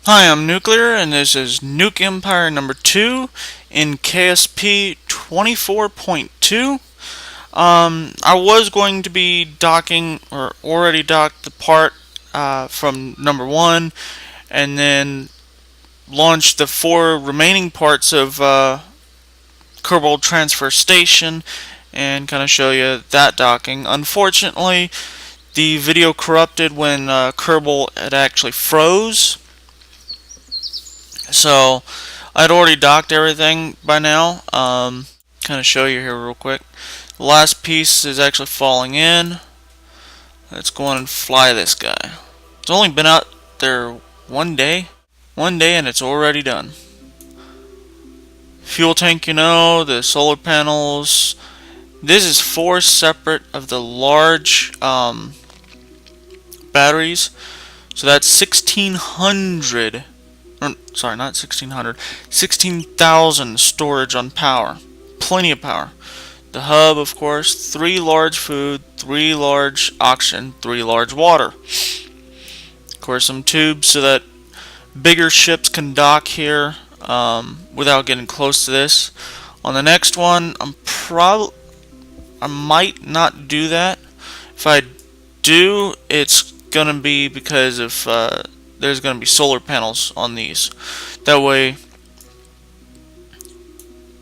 Hi, I'm Nuclear, and this is Nuke Empire number 2 in KSP 24.2. I was going to be docking, or already docked the part from number 1, and then launch the 4 remaining parts of Kerbal Transfer Station, and kind of show you that docking. Unfortunately, the video corrupted when Kerbal had actually froze. So I'd already docked everything by now. Kind of show you here real quick. The last piece is actually falling in. Let's go on and fly this guy. It's only been out there one day, and it's already done. Fuel tank, the solar panels. This is 4 separate of the large batteries. So that's 1600. Sorry, not 1600. 16,000 storage on power. Plenty of power. The hub, of course, 3 large food, 3 large oxygen, 3 large water. Of course, some tubes so that bigger ships can dock here without getting close to this. On the next one, I might not do that. If I do, it's gonna be because of there's going to be solar panels on these. That way,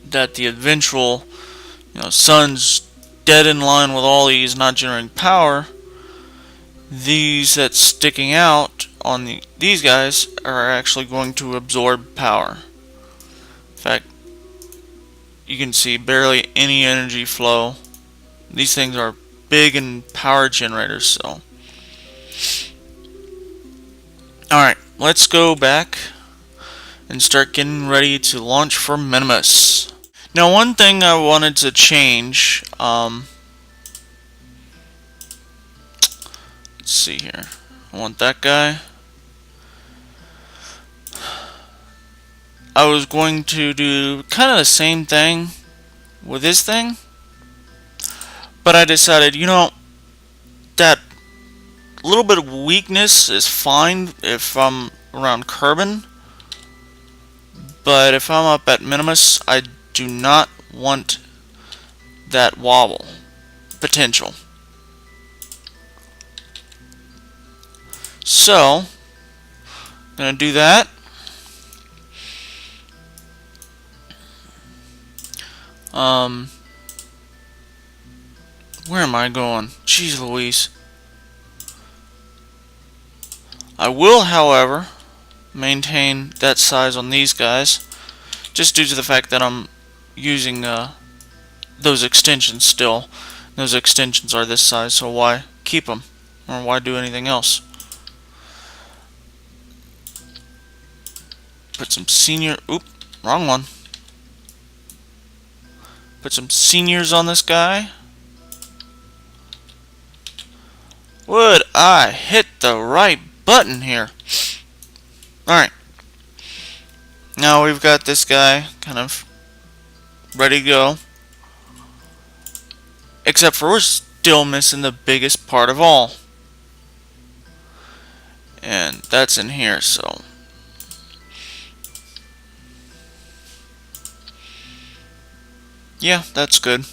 that the eventual, sun's dead in line with all these not generating power. These that's sticking out on these guys are actually going to absorb power. In fact, you can see barely any energy flow. These things are big and power generators, so. Alright, let's go back and start getting ready to launch for Minimus. Now, one thing I wanted to change, let's see here. I want that guy. I was going to do kind of the same thing with this thing, but I decided, that a little bit of weakness is fine if I'm around Kerbal, but if I'm up at Minimus, I do not want that wobble potential. So, I'm going to do that. Where am I going? Jeez Louise. I will, however, maintain that size on these guys, just due to the fact that I'm using those extensions still. Those extensions are this size, so why keep them? Or why do anything else? Put some senior... Oop, wrong one. Put some seniors on this guy. Would I hit the right button here? Alright. Now we've got this guy kind of ready to go. Except for we're still missing the biggest part of all. And that's in here, so. Yeah, that's good.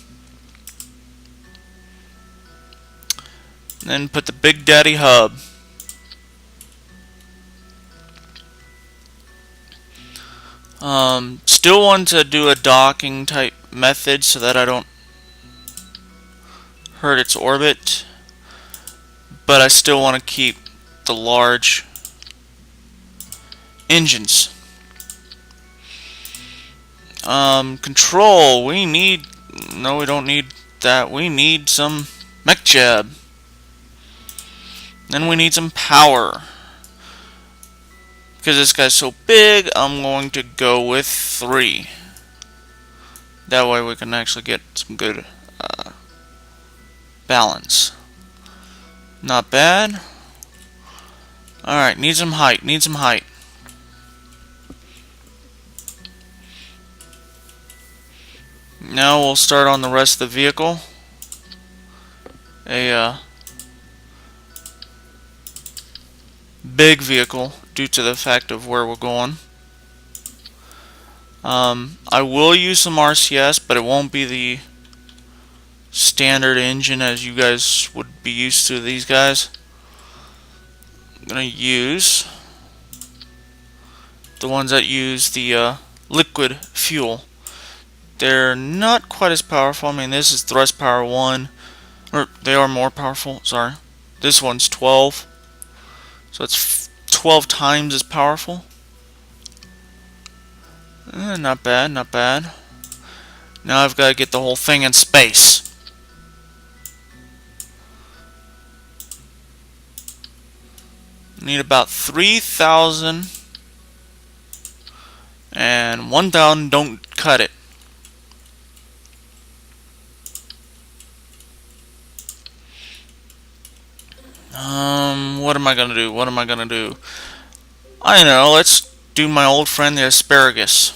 Then put the Big Daddy hub. Still want to do a docking type method so that I don't hurt its orbit, but I still want to keep the large engines. Control, no, we don't need that. We need some mech jab. Then we need some power. Because this guy's so big, I'm going to go with 3. That way we can actually get some good balance. Not bad. Alright, need some height, Now we'll start on the rest of the vehicle. Big vehicle, due to the fact of where we're going. I will use some RCS, but it won't be the standard engine as you guys would be used to these guys. I'm gonna use the ones that use the liquid fuel. They're not quite as powerful. I mean, this is thrust power 1, or they are more powerful, sorry. This one's 12, so it's 12 times as powerful. Not bad, not bad. Now I've got to get the whole thing in space. Need about 3,000, and 1,000 don't cut it. What am I gonna do? What am I gonna do? I know, let's do my old friend the asparagus.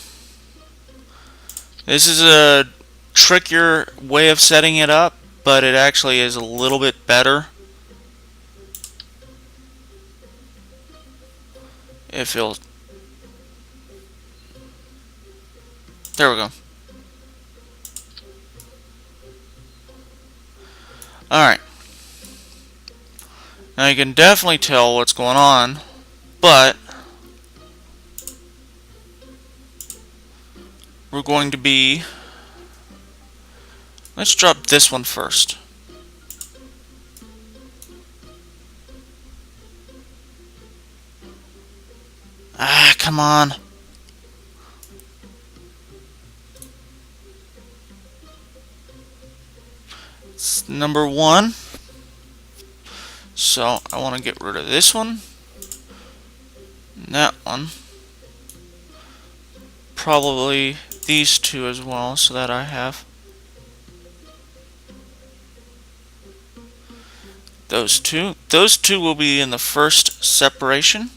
This is a trickier way of setting it up, but it actually is a little bit better. If you'll... There we go. Alright. Now you can definitely tell what's going on, but we're going to be... Let's drop this one first. Ah, come on. It's number 1. So I want to get rid of this one. And that one. Probably these two as well, so that I have those two. Those two will be in the first separation.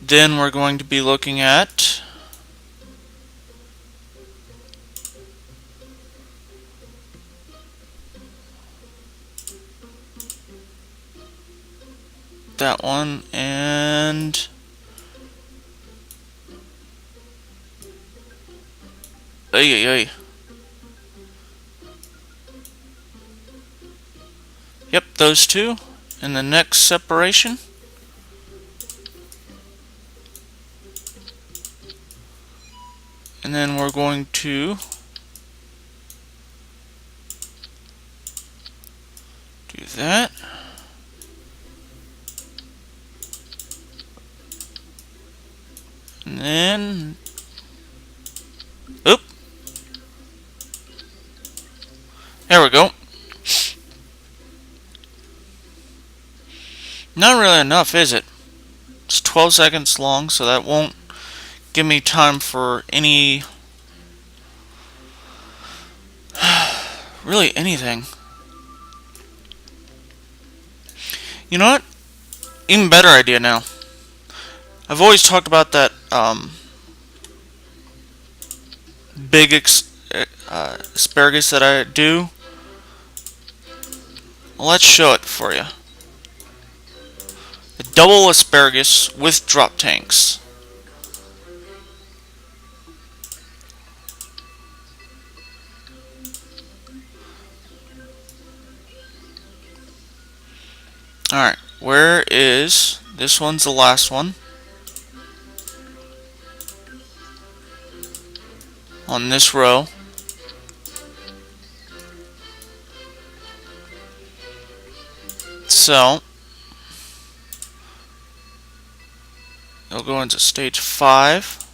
Then we're going to be looking at that one and ay. Yep, those two in the next separation. And then we're going to do that. And then, oop. There we go. Not really enough, is it? It's 12 seconds long, so that won't give me time for any... really anything. You know what? Even better idea now. I've always talked about that big asparagus that I do. Let's show it for you. A double asparagus with drop tanks. Alright, where is... This one's the last one. On this row. So, it'll go into stage 5.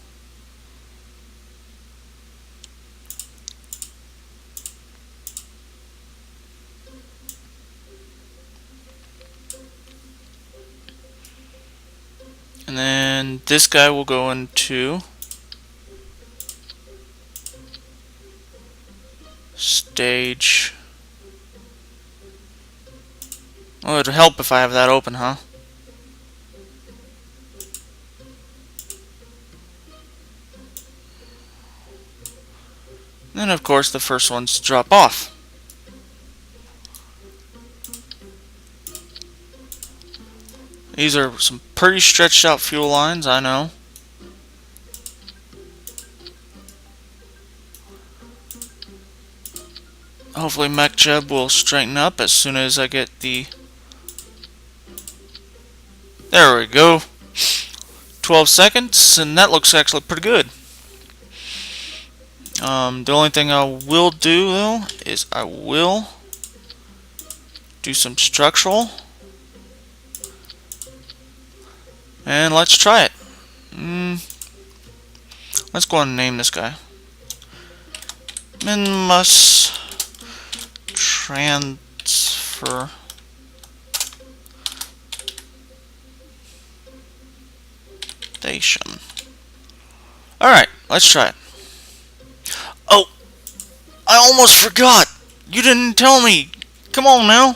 And then this guy will go into stage... Oh, it would help if I have that open, huh? And of course the first ones drop off. These are some pretty stretched out fuel lines, I know. Hopefully MechJeb will straighten up as soon as I get the... There we go. 12 seconds, and that looks actually pretty good. The only thing I will do, though, is I will do some structural. And let's try it. Let's go and name this guy. Minimus transfer station. Alright, let's try it. Oh, I almost forgot. You didn't tell me. Come on now.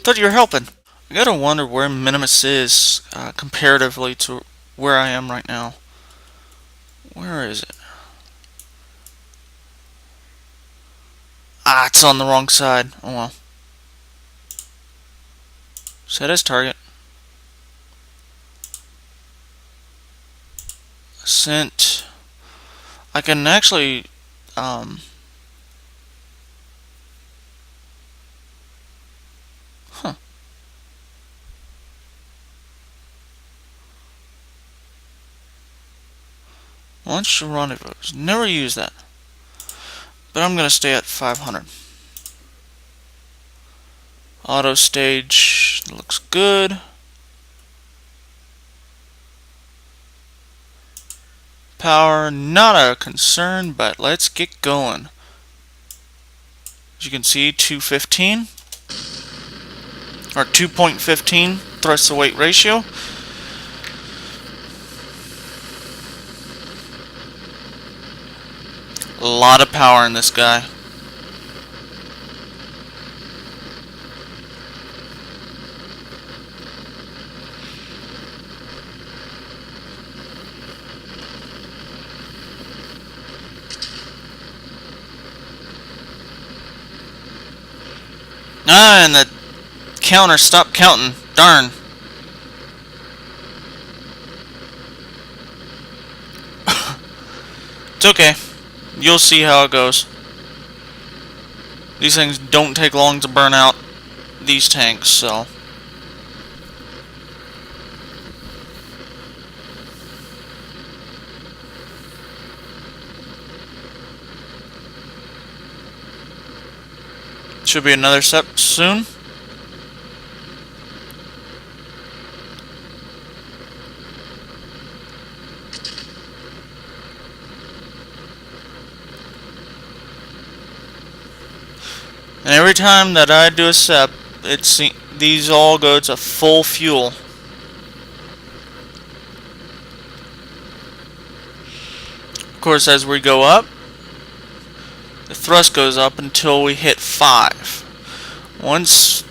Thought you were helping. I gotta wonder where Minimus is comparatively to where I am right now. Where is it? Ah, it's on the wrong side. Oh well. Set as target. Sent. I can actually launch rendezvous. Never use that. But I'm gonna stay at 500. Auto stage looks good. Power, not a concern, but let's get going. As you can see, 215 or 2.15 thrust to weight ratio. A lot of power in this guy. Ah, and the counter stopped counting. Darn. It's okay. You'll see how it goes. These things don't take long to burn out, these tanks, so... Should be another step soon. And every time that I do a step, these all go to full fuel. Of course, as we go up, the thrust goes up until we hit 5. Once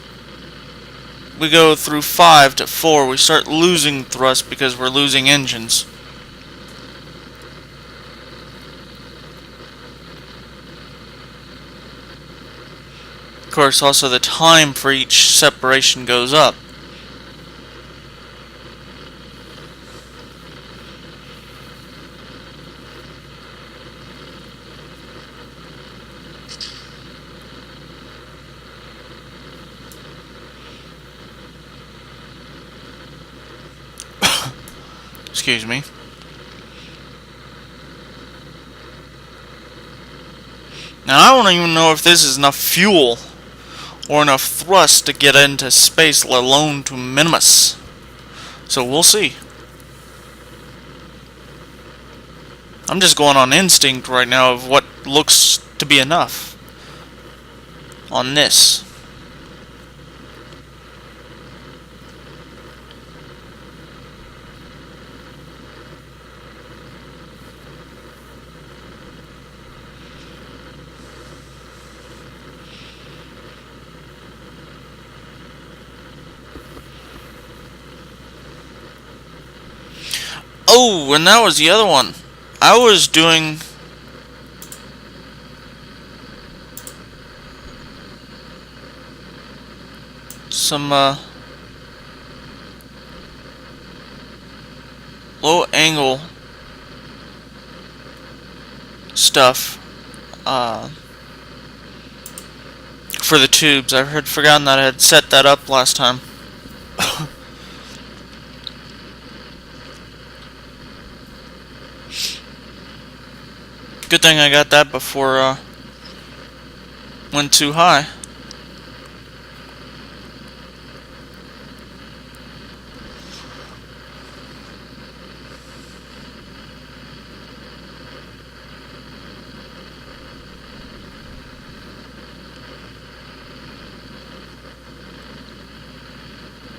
we go through 5 to 4, we start losing thrust because we're losing engines. Of course, also the time for each separation goes up. Excuse me. Now I don't even know if this is enough fuel or enough thrust to get into space, let alone to Minimus. So we'll see. I'm just going on instinct right now of what looks to be enough on this. Oh, and that was the other one. I was doing some low angle stuff for the tubes. I had forgotten that I had set that up last time. Good thing I got that before went too high.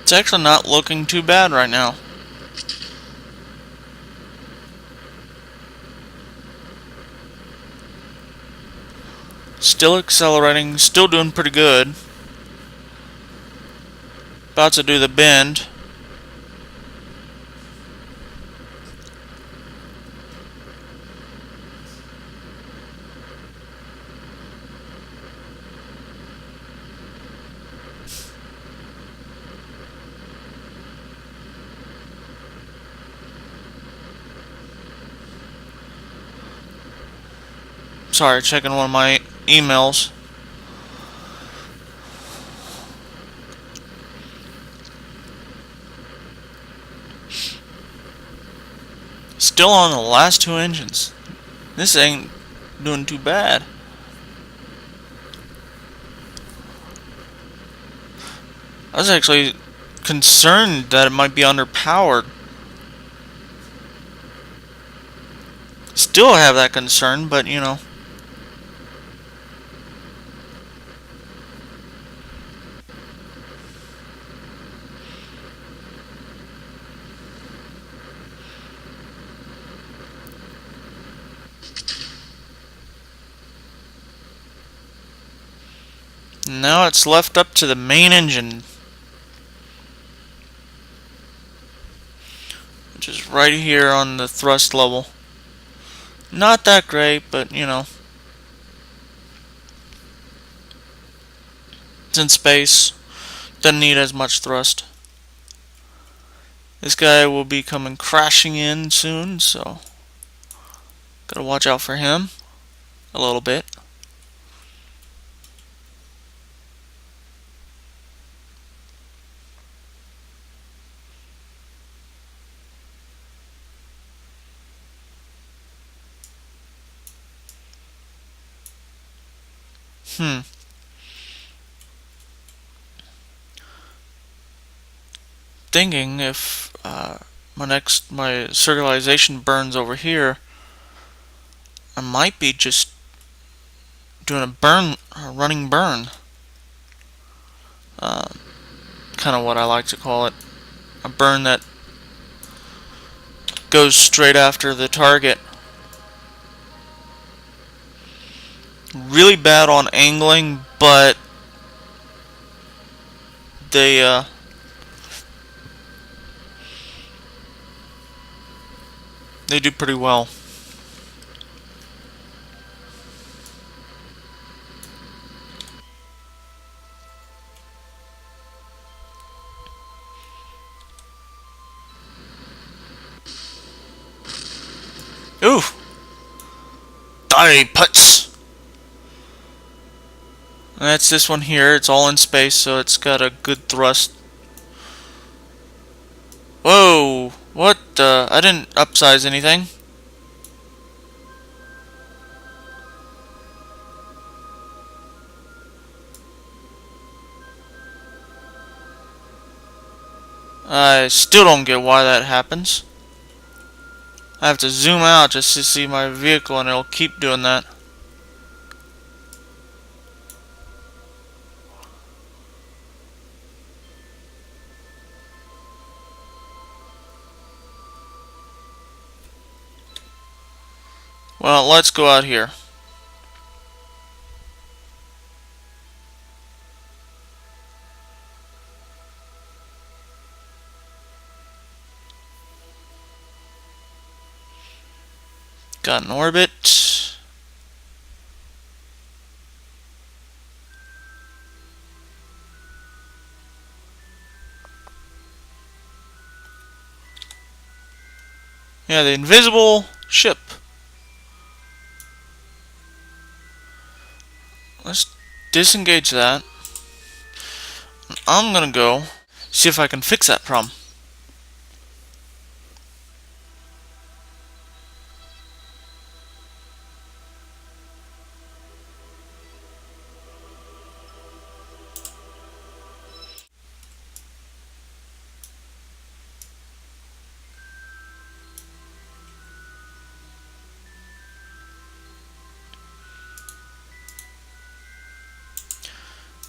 It's actually not looking too bad right now. Still accelerating, still doing pretty good. About to do the bend. Sorry, checking one of my emails. Still on the last two engines. This ain't doing too bad. I was actually concerned that it might be underpowered. Still have that concern, but you know. Now it's left up to the main engine, which is right here on the thrust level. Not that great, but you know. It's in space. Doesn't need as much thrust. This guy will be coming crashing in soon, so gotta watch out for him a little bit. Thinking if my circularization burns over here, I might be just doing a running burn. Kind of what I like to call it. A burn that goes straight after the target. Really bad on angling, but they do pretty well. Ooh! Die putz! And that's this one here. It's all in space, so it's got a good thrust. Whoa! What the? I didn't upsize anything. I still don't get why that happens. I have to zoom out just to see my vehicle, and it'll keep doing that. Well, let's go out here. Got an orbit. Yeah, the invisible ship. Let's disengage that. I'm gonna go see if I can fix that problem.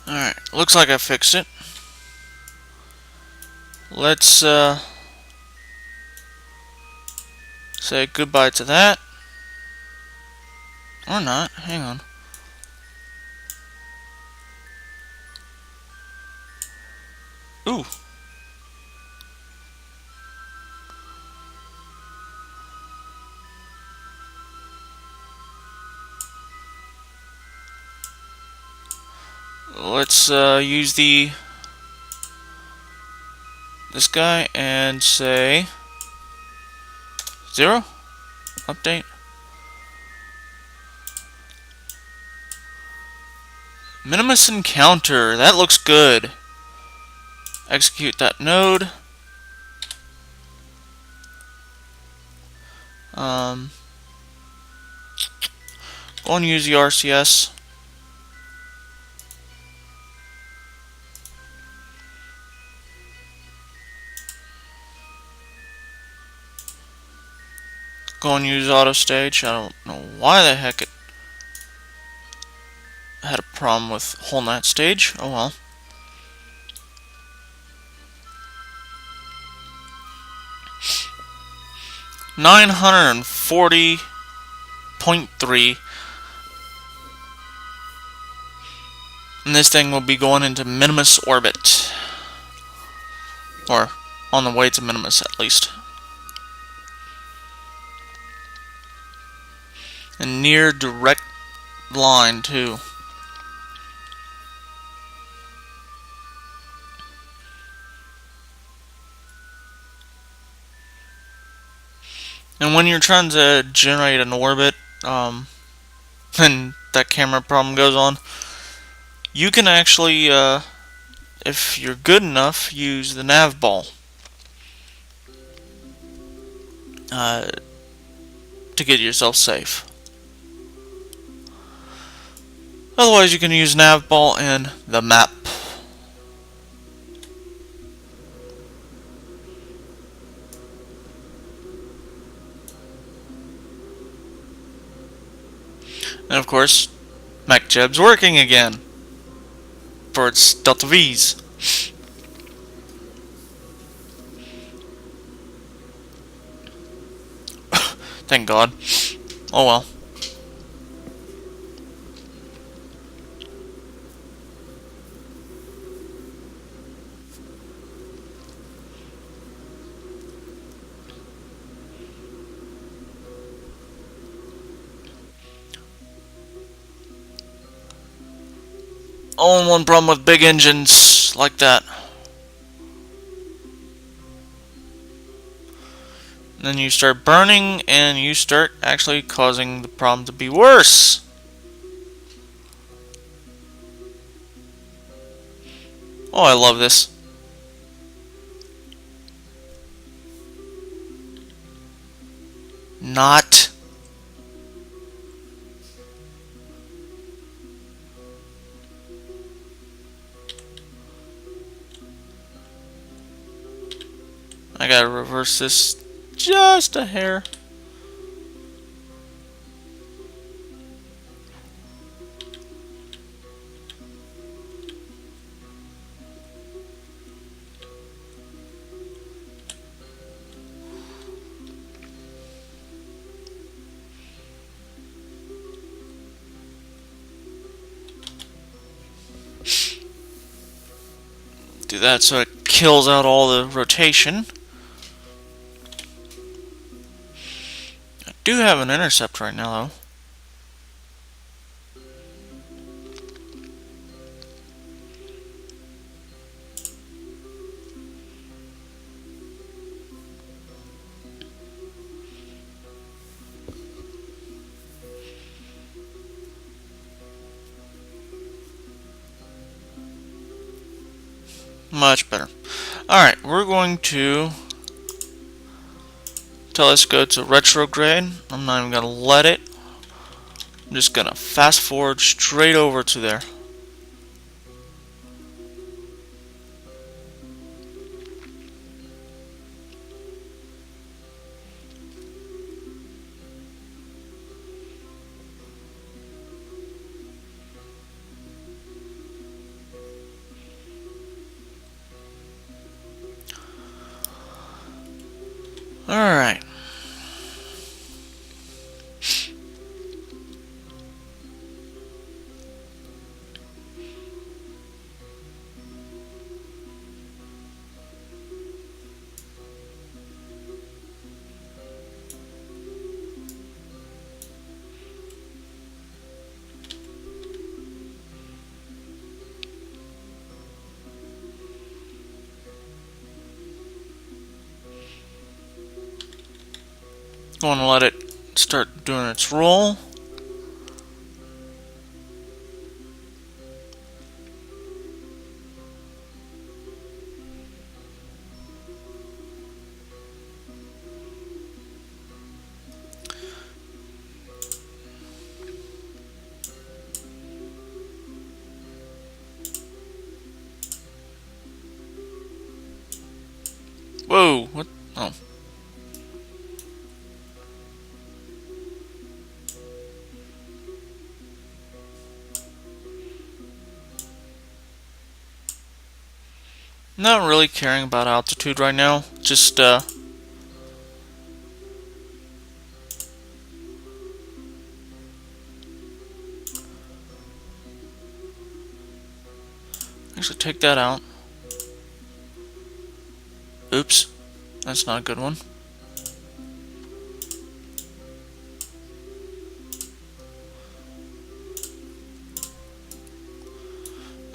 Alright, looks like I fixed it. Let's say goodbye to that. Or not, hang on. Ooh. Let's use this guy and say 0. Update. Minimus encounter. That looks good. Execute that node. Go and use the RCS. Go and use auto stage. I don't know why the heck it had a problem with holding that stage. Oh well. $940.3, and this thing will be going into Minimus orbit, or on the way to Minimus at least, and near direct line too. And when you're trying to generate an orbit, and that camera problem goes on, you can actually, if you're good enough, use the nav ball to get yourself safe. Otherwise, you can use nav ball and the map. And of course, MacJeb's working again for its Delta V's. Thank God. Oh well. Only one problem with big engines like that. And then you start burning, and you start actually causing the problem to be worse. Oh, I love this. Not. I gotta reverse this just a hair. Do that so it kills out all the rotation. I do have an intercept right now, though. Much better. Alright, we're going to tell us to go to retrograde. I'm not even going to let it. I'm just going to fast forward straight over to there. Alright. Going to let it start doing its roll. Whoa, what? Oh. Not really caring about altitude right now. Just, actually take that out. Oops. That's not a good one.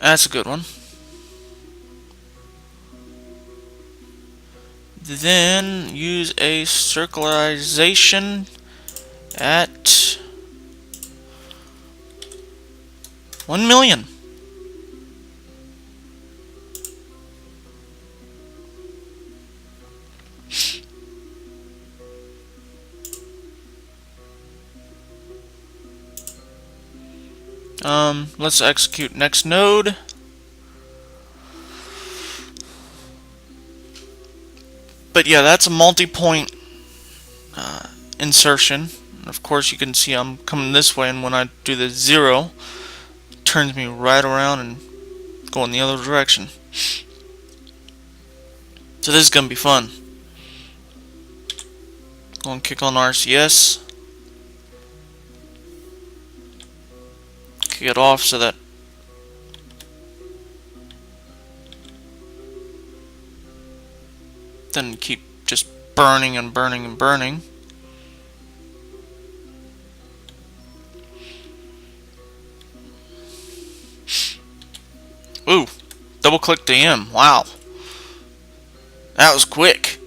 That's a good one. Then use a circularization at 1 million. Let's execute next node. But yeah, that's a multi-point insertion. Of course, you can see I'm coming this way, and when I do the 0, it turns me right around and go in the other direction. So this is gonna be fun. Go and kick on RCS. Kick it off so that then keep just burning and burning and burning. Ooh, double click to M. Wow, that was quick.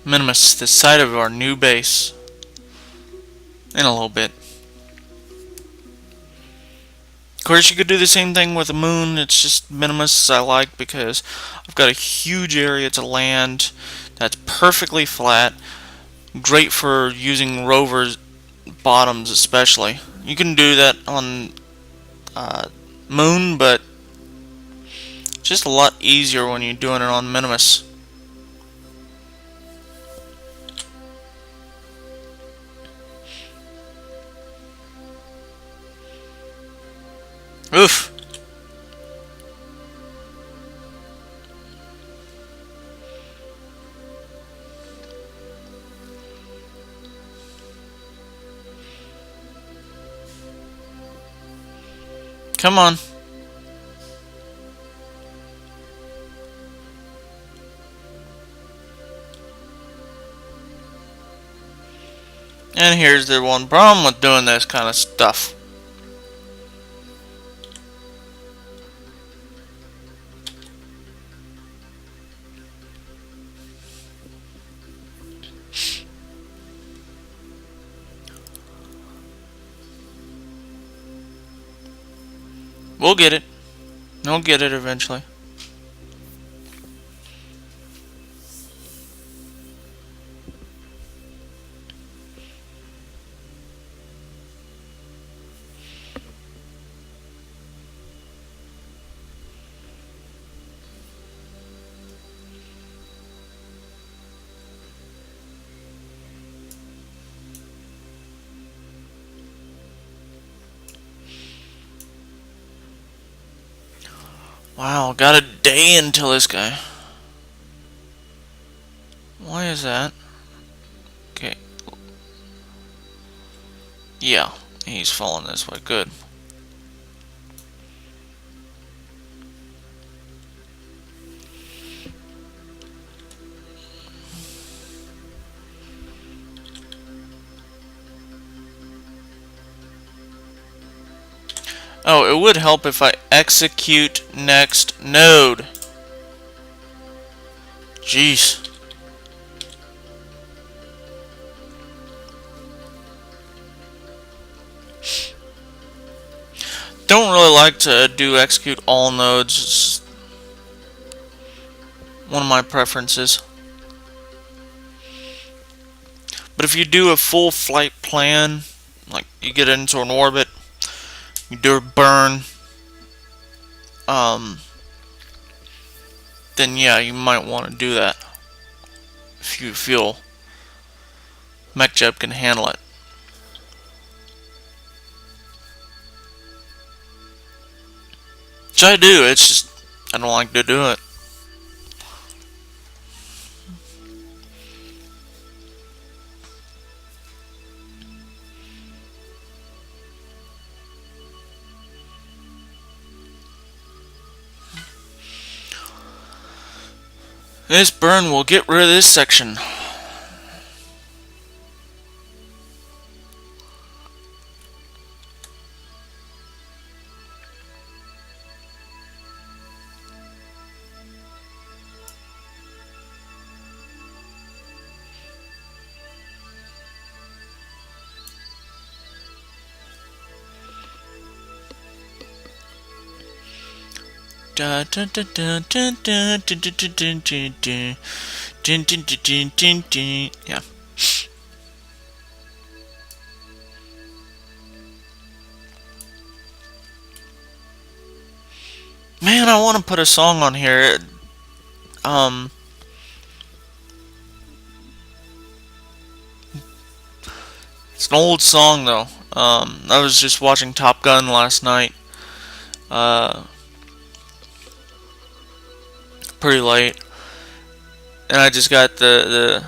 Minimus, the site of our new base. In a little bit. Of course, you could do the same thing with the moon. It's just Minimus I like because I've got a huge area to land that's perfectly flat. Great for using rovers bottoms especially. You can do that on moon, but it's just a lot easier when you're doing it on Minimus. Oof. Come on. And here's the one problem with doing this kind of stuff. We'll get it. We'll get it eventually. Wow, got a day until this guy. Why is that? Okay. Yeah, he's falling this way. Good. Oh, it would help if I execute next node. Jeez. Don't really like to do execute all nodes. It's one of my preferences. But if you do a full flight plan, like you get into an orbit, you do a burn, then yeah, you might want to do that if you feel MechJeb can handle it. Which I do, it's just I don't like to do it. This burn will get rid of this section. Yeah. Man, I want to put a song on here. It's an old song though. I was just watching Top Gun last night. Pretty late, and I just got the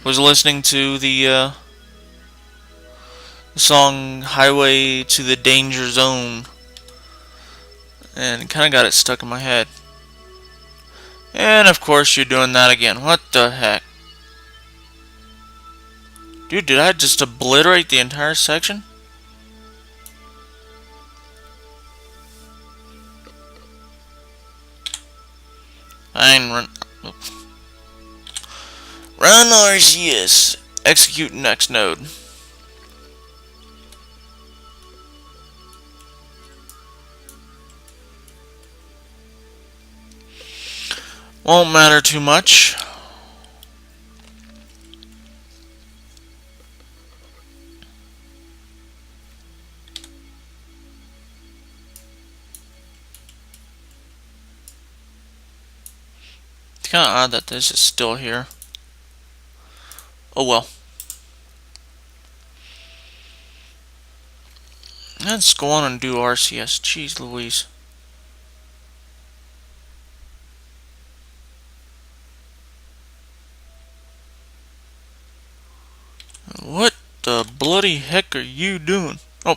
was listening to the song "Highway to the Danger Zone," and kind of got it stuck in my head. And of course, you're doing that again. What the heck, dude? Did I just obliterate the entire section? Run RCS. Execute next node. Won't matter too much. It's kind of odd that this is still here. Oh well. Let's go on and do RCS. Jeez Louise. What the bloody heck are you doing? Oh.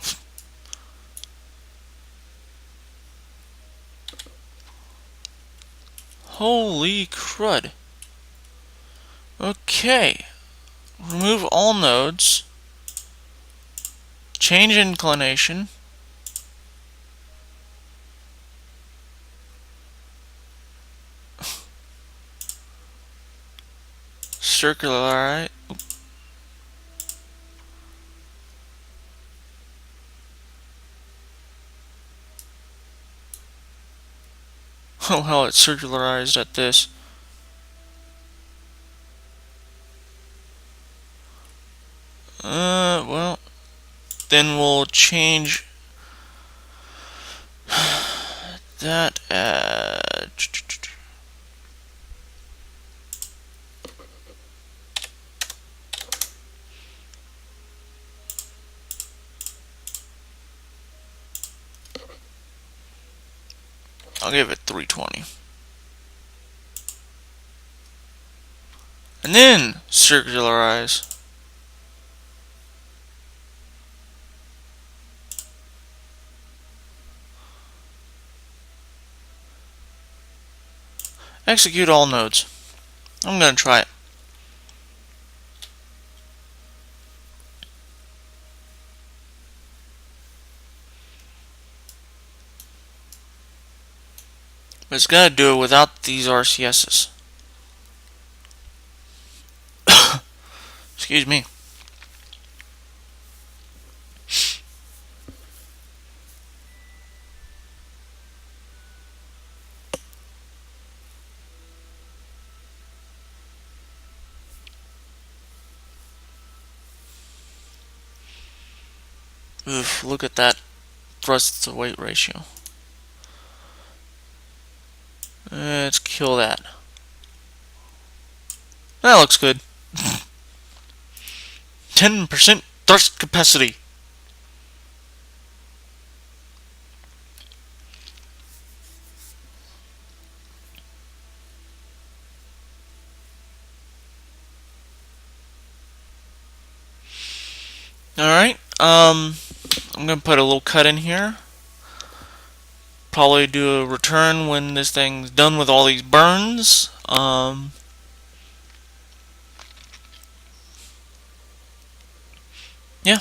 Holy crud. Okay. Remove all nodes. Change inclination. Circular, alright. Oh hell, it's circularized at this. Well, then we'll change that. I'll give it 320. And then circularize. Execute all nodes. I'm gonna try it. But it's gotta do it without these RCSs. Excuse me. Oof, look at that thrust to weight ratio. Let's kill that. That looks good. 10% thrust capacity. Alright, I'm gonna put a little cut in here. Probably do a return when this thing's done with all these burns. Yeah.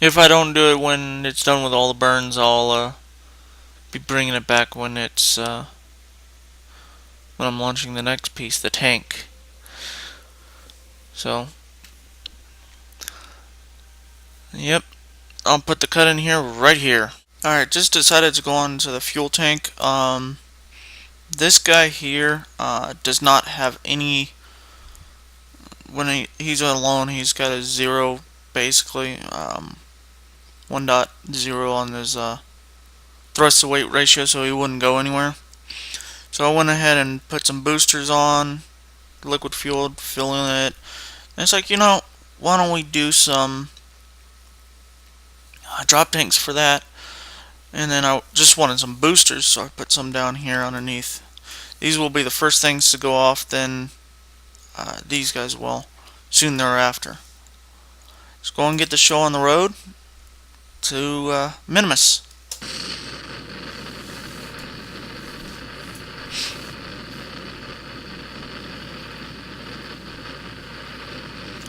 If I don't do it when it's done with all the burns, I'll be bringing it back when it's when I'm launching the next piece, the tank. So, yep, I'll put the cut in here right here. Alright, just decided to go on to the fuel tank. This guy here does not have any. When he's alone, he's got a 0 basically, 1.0 on his thrust to weight ratio, so he wouldn't go anywhere. So I went ahead and put some boosters on, liquid fueled, filling it. And it's like, why don't we do some drop tanks for that? And then I just wanted some boosters, so I put some down here underneath. These will be the first things to go off, then these guys will soon thereafter. Let's go and get the show on the road to Minimus.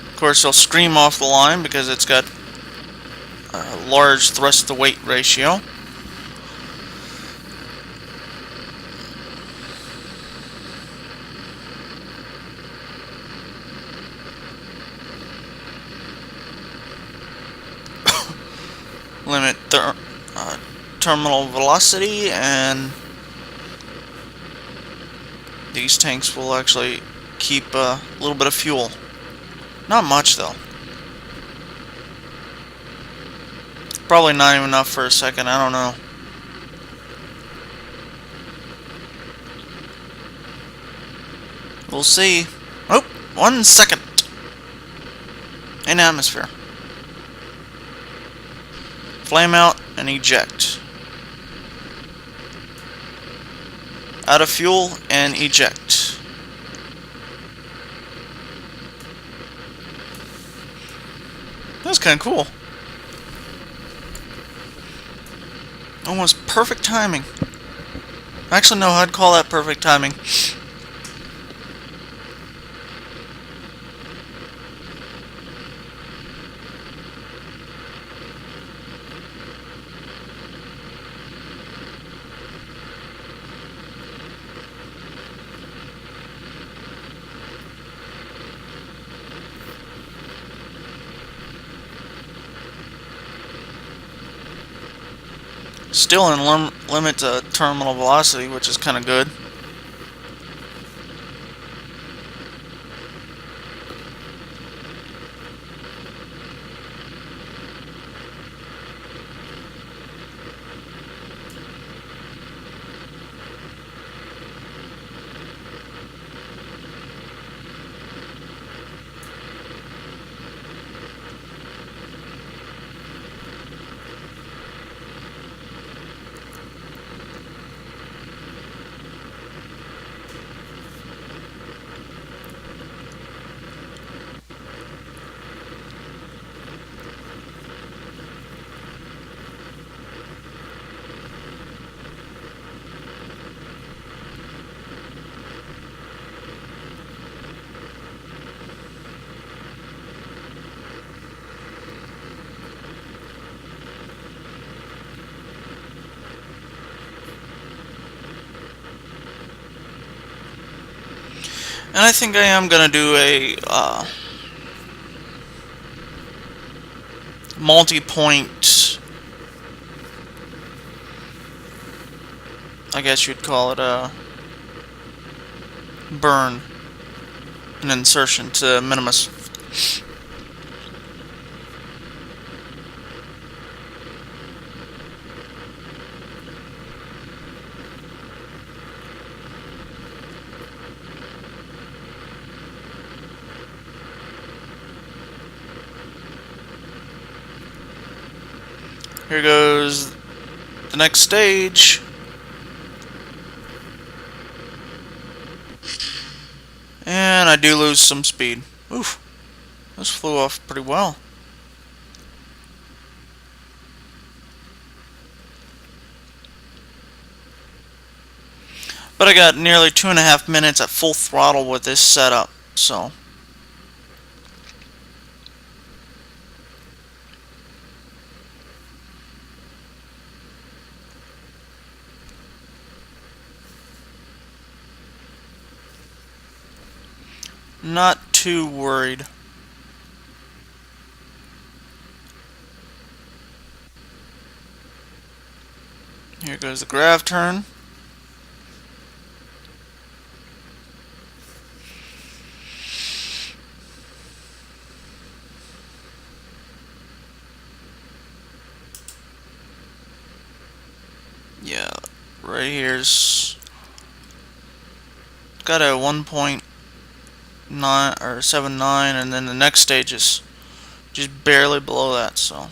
Of course, they'll scream off the line because it's got a large thrust to weight ratio. Limit terminal velocity, and these tanks will actually keep a little bit of fuel. Not much though. Probably not even enough for a second, I don't know. We'll see. Oh, 1 second. In atmosphere. Flame out and eject. Out of fuel and eject. That's kind of cool. Almost perfect timing. Actually, no, I'd call that perfect timing. Still in limit to terminal velocity, which is kind of good. And I think I am gonna do a multi-point, I guess you'd call it a burn, an insertion to Minimus. Here goes the next stage. And I do lose some speed. Oof. This flew off pretty well. But I got nearly 2.5 minutes at full throttle with this setup, so. Not too worried. Here goes the grav turn. Yeah, right here's got a 1.9 or 7.9, and then the next stage is just barely below that, so.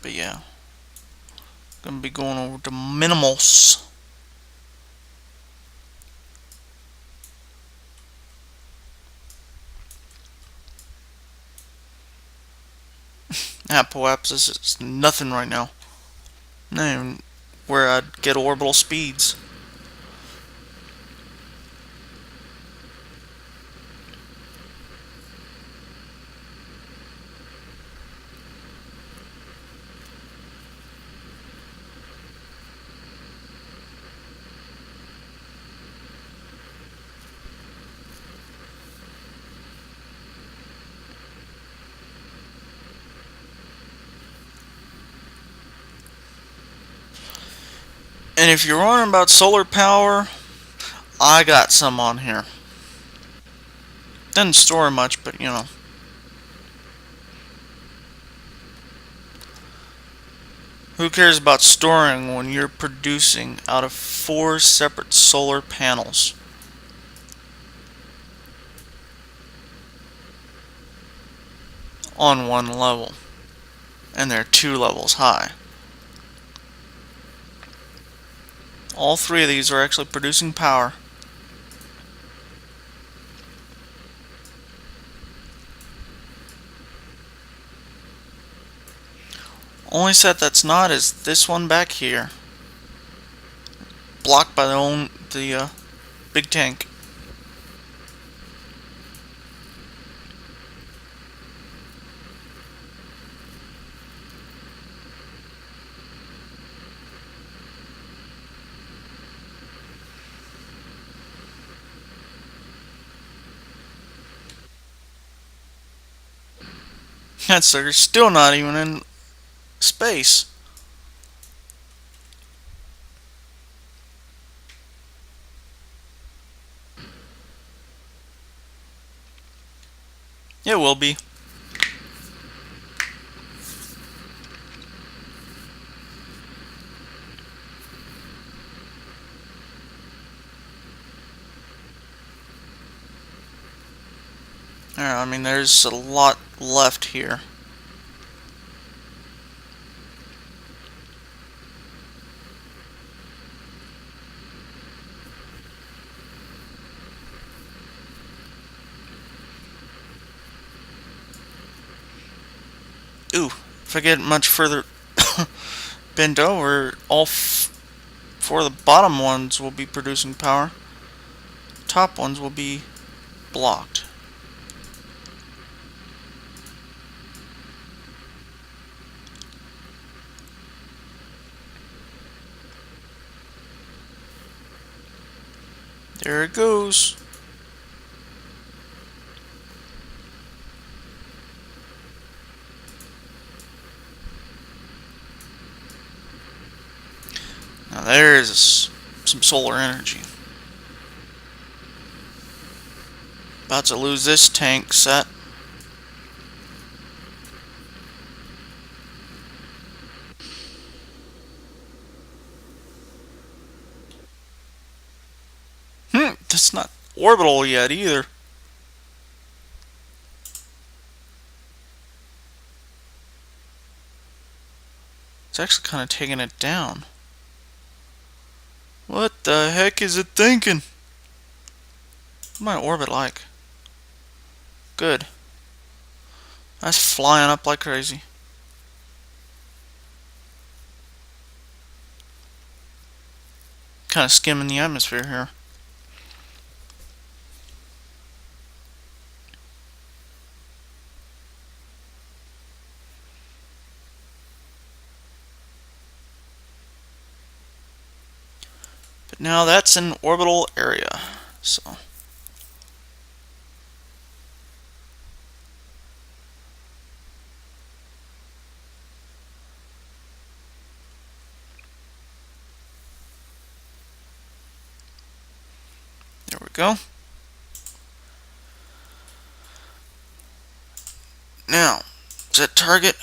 But yeah, gonna be going over to minimals. Apoapsis is nothing right now. Not even where I'd get orbital speeds. And if you're wondering about solar power, I got some on here. Doesn't store much, but you know. Who cares about storing when you're producing out of 4 separate solar panels? On one level. And they're 2 levels high. All 3 of these are actually producing power. Only set that's not is this one back here. Blocked by the big tank. That sucker's still not even in space. It will be. I mean, there's a lot left here. Ooh, if I get much further bent over, all four of the bottom ones will be producing power. Top ones will be blocked. There it goes. Now there's some solar energy. About to lose this tank set. That's not orbital yet either. It's actually kind of taking it down. What the heck is it thinking? What's my orbit like? Good. That's flying up like crazy. Kind of skimming the atmosphere here. But now that's an orbital area. So there we go. Now, set target.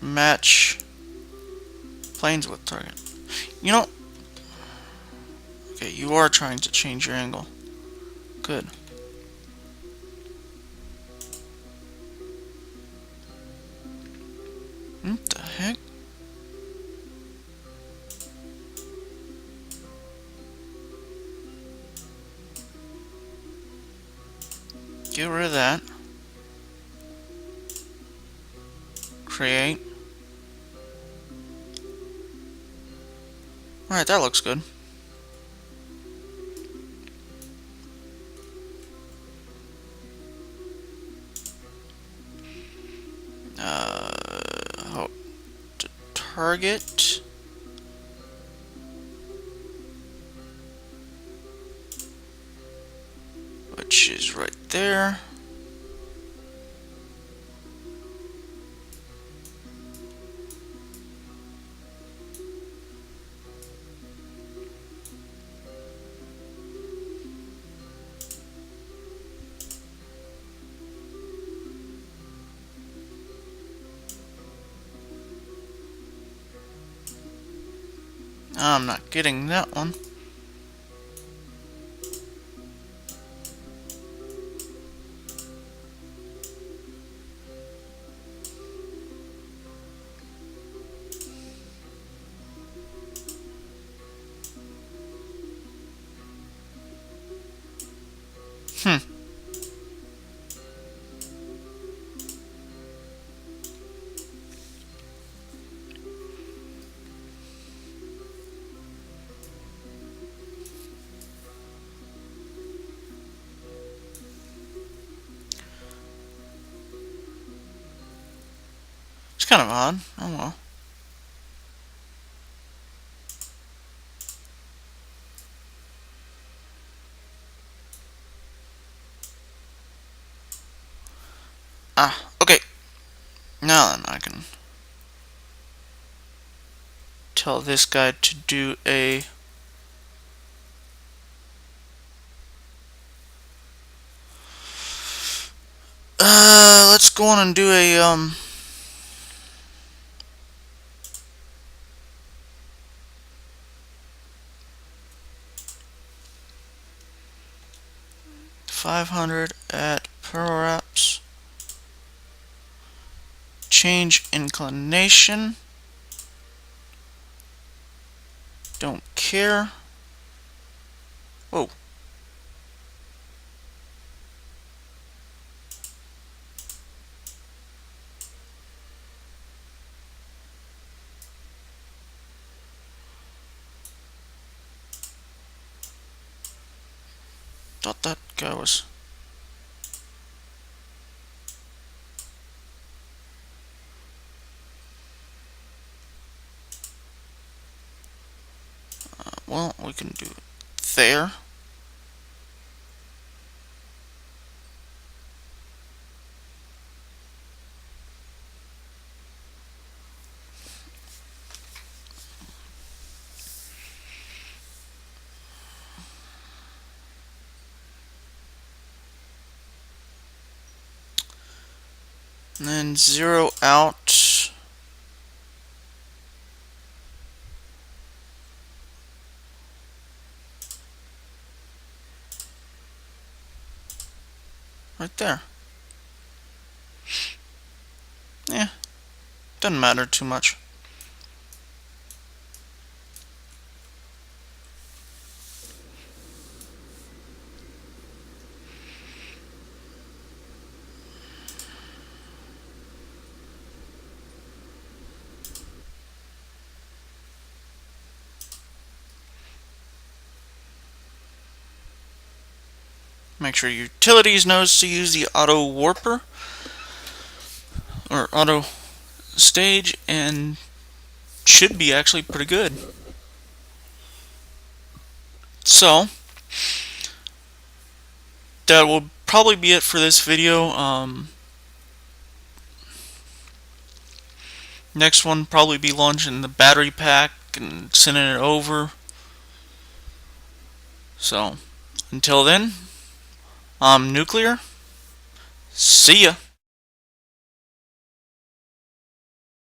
Match planes with target. You know, okay, you are trying to change your angle. Good. What the heck? Get rid of that. Create. Alright, that looks good. To target. Which is right there. I'm not getting that one. kind of odd. Oh well. Ah, okay. Now then, I can tell this guy to do a... let's go on and do a, 500 at power apps. Change inclination. Don't care. Whoa. Thought that guy was... well, we can do it there. And then 0 out. Right there. Yeah, doesn't matter too much. Make sure utilities knows to use the auto warper or auto stage, and should be actually pretty good. So that will probably be it for this video. Next one probably be launching the battery pack and sending it over. So until then, I'm Nuclear. See ya.